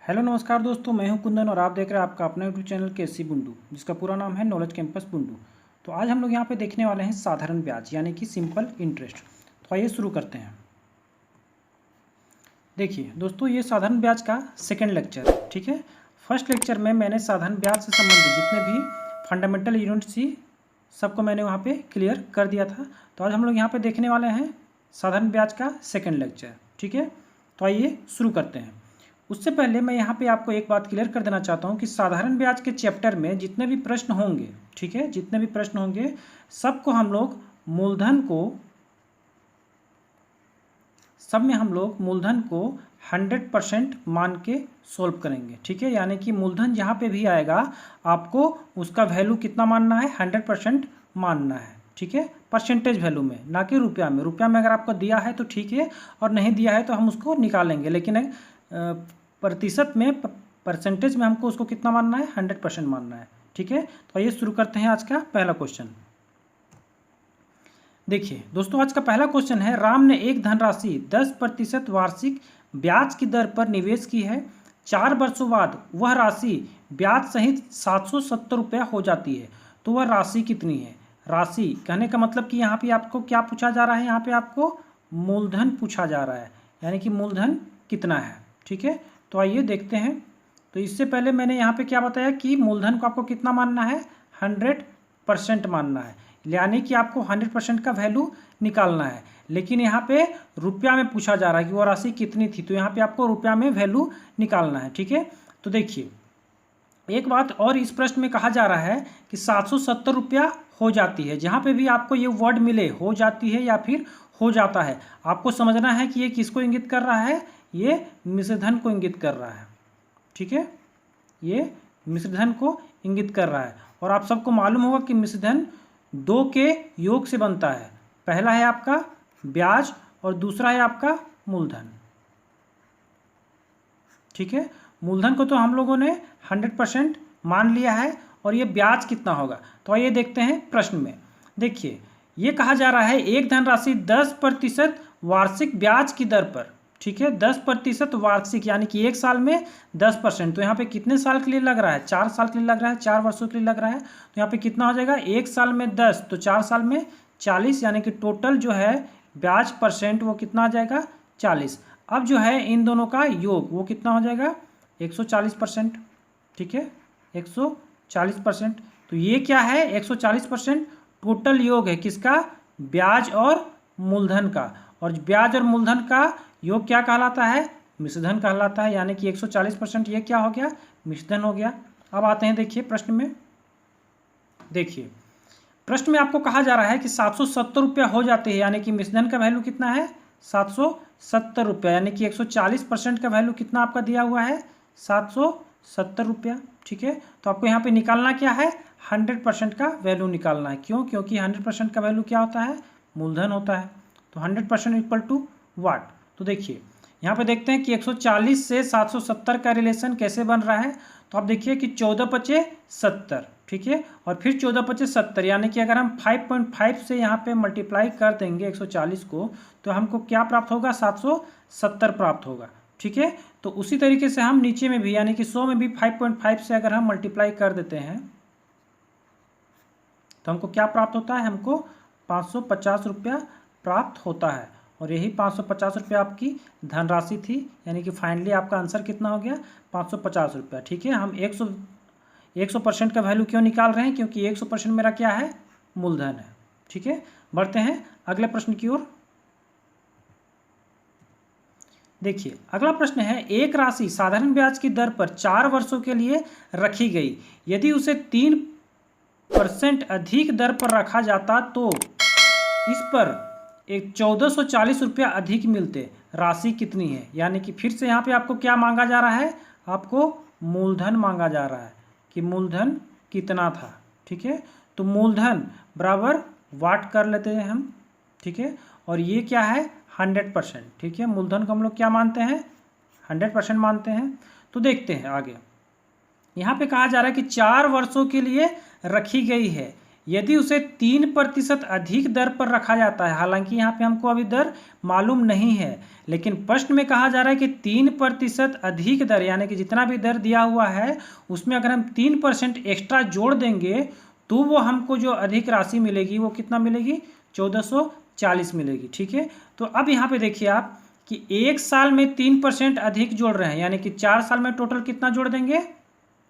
Hello नमस्कार दोस्तों, मैं हूं कुंदन और आप देख रहे हैं आपका अपना यूट्यूब चैनल केसी बुंडू, जिसका पूरा नाम है नॉलेज कैंपस बुंडू। तो आज हम लोग यहां पे देखने वाले हैं साधारण ब्याज यानी कि सिंपल इंटरेस्ट। तो आइए शुरू करते हैं। देखिए दोस्तों, ये साधारण ब्याज का सेकेंड लेक्चर है। ठीक है, फर्स्ट लेक्चर में मैंने साधारण ब्याज से संबंधित जितने भी फंडामेंटल यूनिट्स थी सबको मैंने वहाँ पे क्लियर कर दिया था। तो आज हम लोग यहाँ पे देखने वाले हैं साधारण ब्याज का सेकेंड लेक्चर। ठीक है, तो आइए शुरू करते हैं। उससे पहले मैं यहाँ पे आपको एक बात क्लियर कर देना चाहता हूँ कि साधारण ब्याज के चैप्टर में जितने भी प्रश्न होंगे, ठीक है, जितने भी प्रश्न होंगे सबको हम लोग मूलधन को, सब में हम लोग मूलधन को 100% मान के सोल्व करेंगे। ठीक है, यानी कि मूलधन जहाँ पे भी आएगा आपको उसका वैल्यू कितना मानना है, 100% मानना है। ठीक है, परसेंटेज वैल्यू में, ना कि रुपया में। रुपया में अगर आपको दिया है तो ठीक है, और नहीं दिया है तो हम उसको निकालेंगे, लेकिन प्रतिशत में, परसेंटेज में हमको उसको कितना मानना है, 100% मानना है। ठीक है, तो आइए शुरू करते हैं आज का पहला क्वेश्चन। देखिए दोस्तों, आज का पहला क्वेश्चन है, राम ने एक धनराशि 10% वार्षिक ब्याज की दर पर निवेश की है। 4 वर्षों बाद वह राशि ब्याज सहित 770 रुपया हो जाती है, तो वह राशि कितनी है। राशि कहने का मतलब कि यहाँ पे आपको क्या पूछा जा रहा है, यहाँ पे आपको मूलधन पूछा जा रहा है, यानी कि मूलधन कितना है। ठीक है, तो आइए देखते हैं। तो इससे पहले मैंने यहाँ पे क्या बताया कि मूलधन को आपको कितना मानना है, 100% मानना है, यानी कि आपको 100% का वैल्यू निकालना है। लेकिन यहाँ पे रुपया में पूछा जा रहा है कि वो राशि कितनी थी, तो यहाँ पे आपको रुपया में वैल्यू निकालना है। ठीक है, तो देखिए एक बात और इस प्रश्न में कहा जा रहा है कि 770 रुपया हो जाती है। जहाँ पे भी आपको ये वर्ड मिले, हो जाती है या फिर हो जाता है, आपको समझना है कि ये किसको इंगित कर रहा है, ये मिश्रधन को इंगित कर रहा है। ठीक है, ये मिश्रधन को इंगित कर रहा है। और आप सबको मालूम होगा कि मिश्रधन दो के योग से बनता है। पहला है आपका ब्याज और दूसरा है आपका मूलधन। ठीक है, मूलधन को तो हम लोगों ने 100% मान लिया है, और ये ब्याज कितना होगा। तो आइए देखते हैं प्रश्न में। देखिए ये कहा जा रहा है एक धनराशि 10% वार्षिक ब्याज की दर पर। ठीक है, 10% वार्षिक, यानी कि एक साल में 10%। तो यहाँ पे कितने साल के लिए लग रहा है, 4 साल के लिए लग रहा है, 4 वर्षों के लिए लग रहा है। तो यहाँ पे कितना हो जाएगा, एक साल में 10 तो 4 साल में 40, यानी कि टोटल जो है ब्याज परसेंट वो कितना आ जाएगा, 40। अब जो है इन दोनों का योग वो कितना हो जाएगा, 140%। ठीक है, 140%। तो ये क्या है, 140% टोटल योग है किसका, ब्याज और मूलधन का। और ब्याज और मूलधन का योग क्या कहलाता है, मिश्रधन कहलाता है। यानी कि 140% ये क्या हो गया, मिश्रधन हो गया। अब आते हैं देखिए प्रश्न में। देखिए प्रश्न में आपको कहा जा रहा है कि 770 रुपया हो जाते हैं, यानी कि मिश्रधन का वैल्यू कितना है, 770 रुपया, यानी कि 140% का वैल्यू कितना आपका दिया हुआ है, 770 रुपया। ठीक है, तो आपको यहाँ पे निकालना क्या है, 100% का वैल्यू निकालना है। क्यों, क्योंकि 100% का वैल्यू क्या होता है, मूलधन होता है। तो 100% इक्वल टू वाट। तो देखिए यहाँ पे देखते हैं कि 140 से 770 का रिलेशन कैसे बन रहा है। तो आप देखिए कि 14×5 = 70। ठीक है, और फिर 14×5 = 70, यानी कि अगर हम 5.5 से यहाँ पे मल्टीप्लाई कर देंगे 140 को, तो हमको क्या प्राप्त होगा, 770 प्राप्त होगा। ठीक है, तो उसी तरीके से हम नीचे में भी, यानी कि 100 में भी 5.5 से अगर हम मल्टीप्लाई कर देते हैं तो हमको क्या प्राप्त होता है, हमको 550 रुपया प्राप्त होता है। और यही 550 रुपया आपकी धनराशि थी, यानी कि फाइनली आपका आंसर कितना हो गया, 550 रुपया। ठीक है, हम 100% का वैल्यू क्यों निकाल रहे हैं, क्योंकि 100% मेरा क्या है, मूलधन है। ठीक है, बढ़ते हैं अगले प्रश्न की ओर। देखिए अगला प्रश्न है, एक राशि साधारण ब्याज की दर पर 4 वर्षों के लिए रखी गई, यदि उसे 3% अधिक दर पर रखा जाता तो इस पर एक 1440 रुपया अधिक मिलते, राशि कितनी है। यानी कि फिर से यहाँ पे आपको क्या मांगा जा रहा है, आपको मूलधन मांगा जा रहा है कि मूलधन कितना था। ठीक है, तो मूलधन बराबर वाट कर लेते हैं हम। ठीक है, और ये क्या है, 100%। ठीक है, मूलधन को हम लोग क्या मानते हैं, 100% मानते हैं। तो देखते हैं आगे। यहाँ पे कहा जा रहा है कि 4 वर्षों के लिए रखी गई है, यदि उसे 3% अधिक दर पर रखा जाता है, हालांकि यहाँ पे हमको अभी दर मालूम नहीं है, लेकिन प्रश्न में कहा जा रहा है कि 3% अधिक दर, यानी कि जितना भी दर दिया हुआ है उसमें अगर हम 3% एक्स्ट्रा जोड़ देंगे तो वो हमको जो अधिक राशि मिलेगी वो कितना मिलेगी, 1440 मिलेगी। ठीक है, तो अब यहाँ पे देखिए आप कि एक साल में 3% अधिक जोड़ रहे हैं, यानी कि 4 साल में टोटल कितना जोड़ देंगे,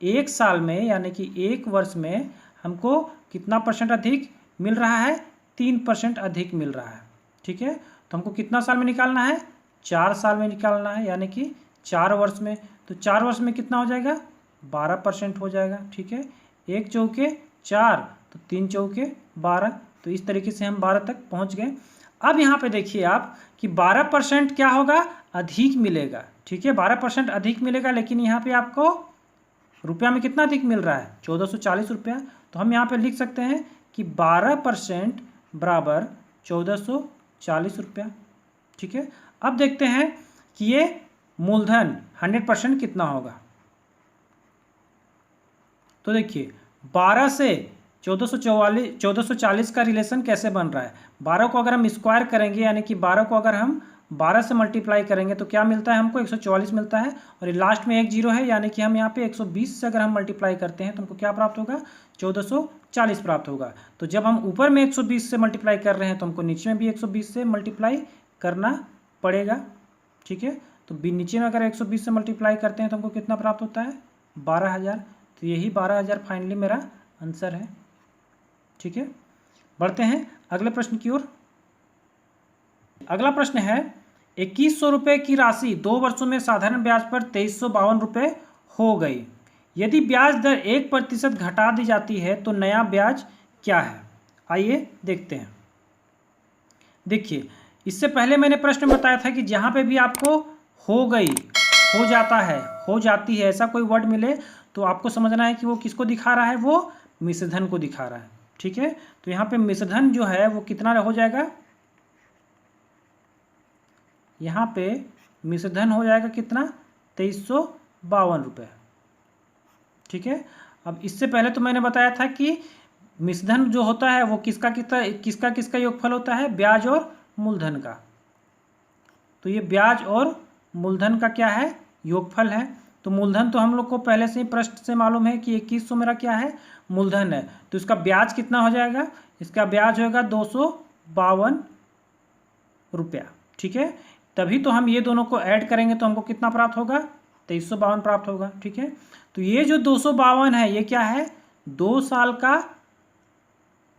एक साल में यानी कि एक वर्ष में हमको कितना परसेंट अधिक मिल रहा है, 3% अधिक मिल रहा है। ठीक है, तो हमको कितना साल में निकालना है, 4 साल में निकालना है, यानी कि 4 वर्ष में। तो 4 वर्ष में कितना हो जाएगा, 12% हो जाएगा। ठीक है, 1 चौके 4 तो 3 चौके 12, तो इस तरीके से हम 12 तक पहुंच गए। अब यहाँ पे देखिए आप कि 12% क्या होगा, अधिक मिलेगा। ठीक है, 12% अधिक मिलेगा, लेकिन यहाँ पे आपको रुपया में कितना अधिक मिल रहा है, 1440 रुपया। तो हम यहाँ पे लिख सकते हैं कि 12% बराबर 1440 रुपया। ठीक है, अब देखते हैं कि ये मूलधन 100% कितना होगा। तो देखिए 12 से 1440 का रिलेशन कैसे बन रहा है। 12 को अगर हम स्क्वायर करेंगे, यानी कि 12 को अगर हम 12 से मल्टीप्लाई करेंगे तो क्या मिलता है हमको, 144 मिलता है। और लास्ट में एक जीरो है, यानी कि हम यहाँ पे 120 से अगर हम मल्टीप्लाई करते हैं तो हमको क्या प्राप्त होगा, 1440 प्राप्त होगा। तो जब हम ऊपर में 120 से मल्टीप्लाई कर रहे हैं तो हमको नीचे में भी 120 से मल्टीप्लाई करना पड़ेगा। ठीक है, तो नीचे में अगर 120 से मल्टीप्लाई करते हैं तो हमको कितना प्राप्त होता है, 12,000। तो यही 12,000 फाइनली मेरा आंसर है। ठीक है, बढ़ते हैं अगले प्रश्न की ओर। अगला प्रश्न है, 2100 रुपये की राशि 2 वर्षों में साधारण ब्याज पर 2352 रुपये हो गई। यदि ब्याज दर 1% घटा दी जाती है तो नया ब्याज क्या है। आइए देखते हैं। देखिए, इससे पहले मैंने प्रश्न बताया था कि जहाँ पे भी आपको हो गई, हो जाता है, हो जाती है, ऐसा कोई वर्ड मिले तो आपको समझना है कि वो किसको दिखा रहा है, वो मिश्रधन को दिखा रहा है। ठीक है, तो यहाँ पे मिश्रधन जो है वो कितना हो जाएगा, यहाँ पे मिश्रधन हो जाएगा कितना, 2352 रुपये। ठीक है, अब इससे पहले तो मैंने बताया था कि मिश्रधन जो होता है वो किसका किसका योगफल होता है, ब्याज और मूलधन का। तो ये ब्याज और मूलधन का क्या है, योगफल है। तो मूलधन तो हम लोग को पहले से ही प्रश्न से मालूम है कि 2100 मेरा क्या है, मूलधन है। तो इसका ब्याज कितना हो जाएगा, इसका ब्याज होगा 252 रुपया। ठीक है, तभी तो हम ये दोनों को ऐड करेंगे तो हमको कितना प्राप्त होगा, 2352 प्राप्त होगा। ठीक है, तो ये जो 252 है ये क्या है, 2 साल का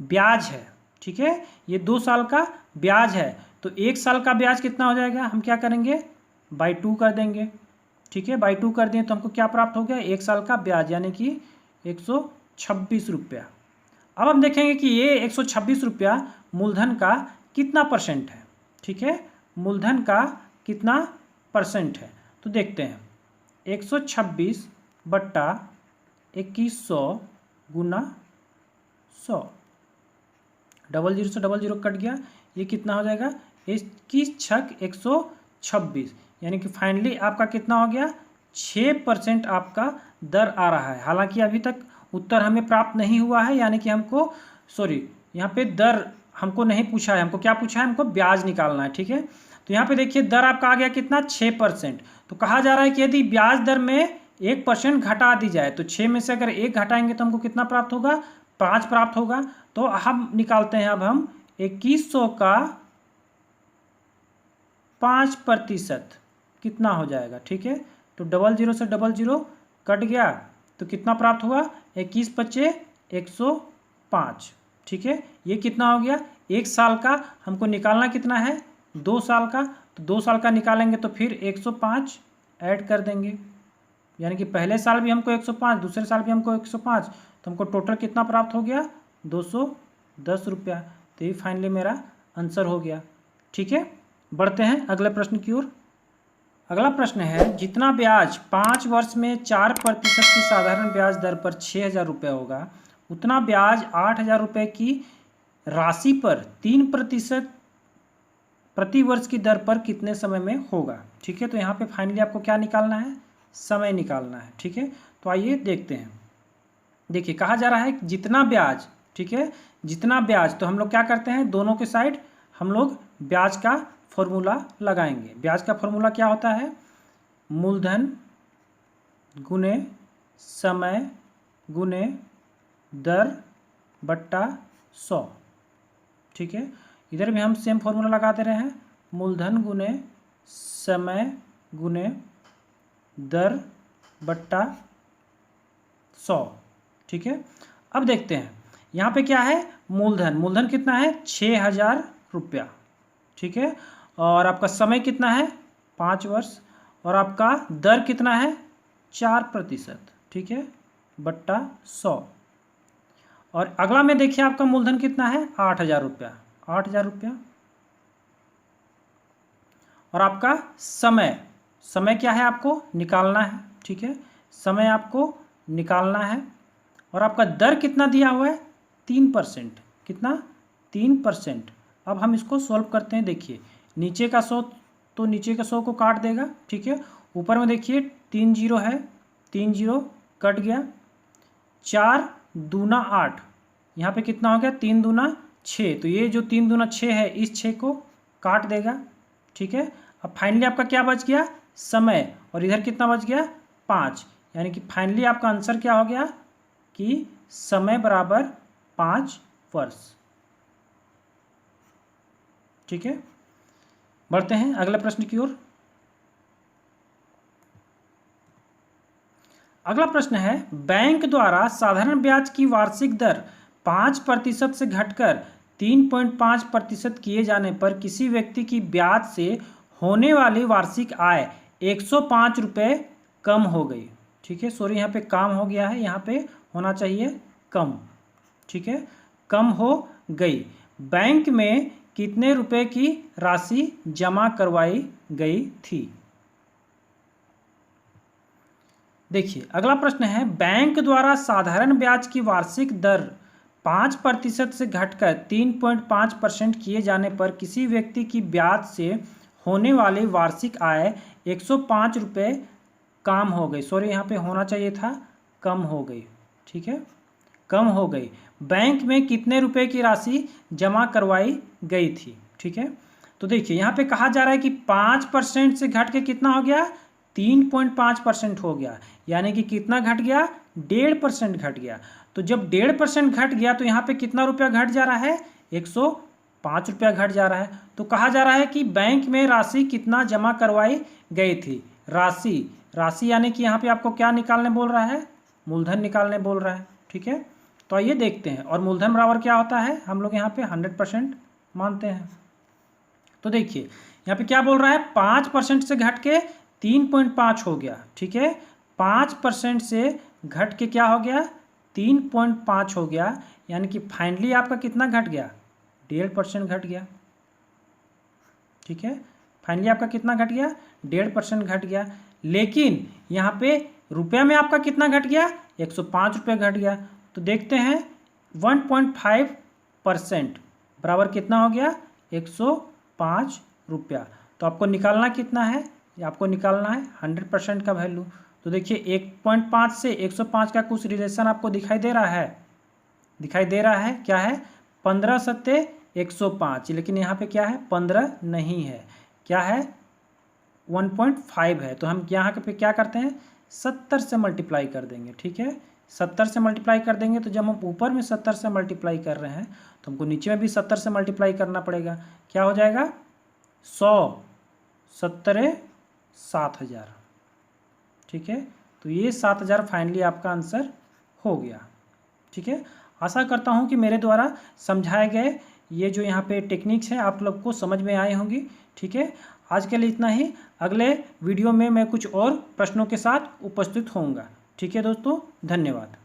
ब्याज है। ठीक है, ये 2 साल का ब्याज है। तो 1 साल का ब्याज कितना हो जाएगा, हम क्या करेंगे, बाई 2 कर देंगे। ठीक है, बाई 2 कर दें तो हमको क्या प्राप्त हो गया, 1 साल का ब्याज यानी कि 126 रुपया। अब हम देखेंगे कि ये 126 रुपया मूलधन का कितना परसेंट है। ठीक है, मूलधन का कितना परसेंट है, तो देखते हैं 126 बट्टा 2100 गुना 100, 00 से 00 कट गया, ये कितना हो जाएगा, 21 छक 126, यानी कि फाइनली आपका कितना हो गया, 6% आपका दर आ रहा है। हालांकि अभी तक उत्तर हमें प्राप्त नहीं हुआ है, यानी कि हमको यहाँ पे दर हमको नहीं पूछा है, हमको क्या पूछा है, हमको ब्याज निकालना है। ठीक है, तो यहाँ पे देखिए दर आपका आ गया कितना, 6%। तो कहा जा रहा है कि यदि ब्याज दर में 1% घटा दी जाए तो 6 में से अगर 1 घटाएंगे तो हमको कितना प्राप्त होगा, 5 प्राप्त होगा। तो हम निकालते हैं, अब हम 2100 का 5% कितना हो जाएगा। ठीक है, तो 00 से 00 कट गया तो कितना प्राप्त हुआ, 21 पच्चे 105। ठीक है, ये कितना हो गया, 1 साल का हमको निकालना कितना है, 2 साल का। तो 2 साल का निकालेंगे तो फिर 105 ऐड कर देंगे, यानी कि पहले साल भी हमको 105, दूसरे साल भी हमको 105, तो हमको टोटल कितना प्राप्त हो गया, 210 रुपया। तो ये फाइनली मेरा आंसर हो गया। ठीक है, बढ़ते हैं अगले प्रश्न की ओर। अगला प्रश्न है, जितना ब्याज 5 वर्ष में 4% की साधारण ब्याज दर पर 6,000 रुपये होगा, उतना ब्याज 8,000 रुपये की राशि पर 3% प्रति वर्ष की दर पर कितने समय में होगा। ठीक है, तो यहाँ पे फाइनली आपको क्या निकालना है, समय निकालना है। ठीक है, तो आइए देखते हैं। देखिए कहा जा रहा है जितना ब्याज, ठीक है, जितना ब्याज, तो हम लोग क्या करते हैं, दोनों के साइड हम लोग ब्याज का फॉर्मूला लगाएंगे। ब्याज का फॉर्मूला क्या होता है, मूलधन गुने समय गुने दर बट्टा 100। ठीक है, इधर भी हम सेम फॉर्मूला लगा दे रहे हैं, मूलधन गुने समय गुने दर बट्टा 100। ठीक है, अब देखते हैं यहाँ पे क्या है, मूलधन कितना है, 6,000 रुपया। ठीक है, और आपका समय कितना है, 5 वर्ष, और आपका दर कितना है, 4%। ठीक है, बट्टा 100। और अगला में देखिए आपका मूलधन कितना है, 8,000 रुपया, 8,000 रुपया। और आपका समय क्या है, आपको निकालना है। ठीक है, समय आपको निकालना है। और आपका दर कितना दिया हुआ है, 3%। कितना, 3%। अब हम इसको सॉल्व करते हैं। देखिए नीचे का 100, तो नीचे का 100 को काट देगा। ठीक है, ऊपर में देखिए 3 जीरो है, 3 जीरो कट गया, 4 दूना 8, यहाँ पे कितना हो गया, 3 दूना 6, तो ये जो 3 दूना 6 है, इस 6 को काट देगा। ठीक है, अब फाइनली आपका क्या बच गया, समय, और इधर कितना बच गया, 5, यानी कि फाइनली आपका आंसर क्या हो गया कि समय बराबर 5 वर्ष। ठीक है, बढ़ते हैं अगले प्रश्न की ओर। अगला प्रश्न है, बैंक द्वारा साधारण ब्याज की वार्षिक दर 5% से घटकर 3.5% किए जाने पर किसी व्यक्ति की ब्याज से होने वाली वार्षिक आय 105 रुपये कम हो गई। ठीक है, सॉरी यहाँ पे काम हो गया है, यहाँ पे होना चाहिए कम। ठीक है, कम हो गई। बैंक में कितने रुपए की राशि जमा करवाई गई थी। देखिए अगला प्रश्न है, बैंक द्वारा साधारण ब्याज की वार्षिक दर 5% से घटकर 3.5% किए जाने पर किसी व्यक्ति की ब्याज से होने वाली वार्षिक आय 105 रुपये कम हो गई। सॉरी यहाँ पे होना चाहिए था कम हो गई। ठीक है, कम हो गई। बैंक में कितने रुपए की राशि जमा करवाई गई थी। ठीक है, तो देखिए यहाँ पे कहा जा रहा है कि 5% से घट के कितना हो गया, 3.5% हो गया, यानी कि कितना घट गया, 1.5% घट गया। तो जब 1.5% घट गया तो यहाँ पे कितना रुपया घट जा रहा है, 105 रुपया घट जा रहा है। तो कहा जा रहा है कि बैंक में राशि कितना जमा करवाई गई थी। राशि यानी कि यहाँ पे आपको क्या निकालने बोल रहा है, मूलधन निकालने बोल रहा है। ठीक है, तो आइए देखते हैं। और मूलधन बराबर क्या होता है, हम लोग यहाँ पे 100% मानते हैं। तो देखिए यहाँ पे क्या बोल रहा है, 5% से घट के 3.5 हो गया। ठीक है, 5% से घट के क्या हो गया, 3.5 हो गया, यानी कि फाइनली आपका कितना घट गया, 1.5% घट गया। ठीक है, फाइनली आपका कितना घट गया, 1.5% घट गया। लेकिन यहाँ पे रुपया में आपका कितना घट गया, 105 रुपये घट गया। तो देखते हैं 1.5% बराबर कितना हो गया, 105 रुपया। तो आपको निकालना कितना है, आपको निकालना है 100% का वैल्यू। तो देखिए 1.5 से 105 का कुछ रिलेशन आपको दिखाई दे रहा है, क्या है, 15 सत्ते 105, लेकिन यहाँ पे क्या है, 15 नहीं है, क्या है, 1.5 है। तो हम यहाँ पे क्या करते हैं, 70 से मल्टीप्लाई कर देंगे। ठीक है, 70 से मल्टीप्लाई कर देंगे। तो जब हम ऊपर में 70 से मल्टीप्लाई कर रहे हैं तो हमको नीचे में भी 70 से मल्टीप्लाई करना पड़ेगा। क्या हो जाएगा, 100 70 7,000। ठीक है, तो ये 7,000 फाइनली आपका आंसर हो गया। ठीक है, आशा करता हूँ कि मेरे द्वारा समझाए गए ये जो यहाँ पे टेक्निक्स हैं आप लोग को समझ में आई होंगी। ठीक है, आज के लिए इतना ही। अगले वीडियो में मैं कुछ और प्रश्नों के साथ उपस्थित होऊंगा। ठीक है दोस्तों, धन्यवाद।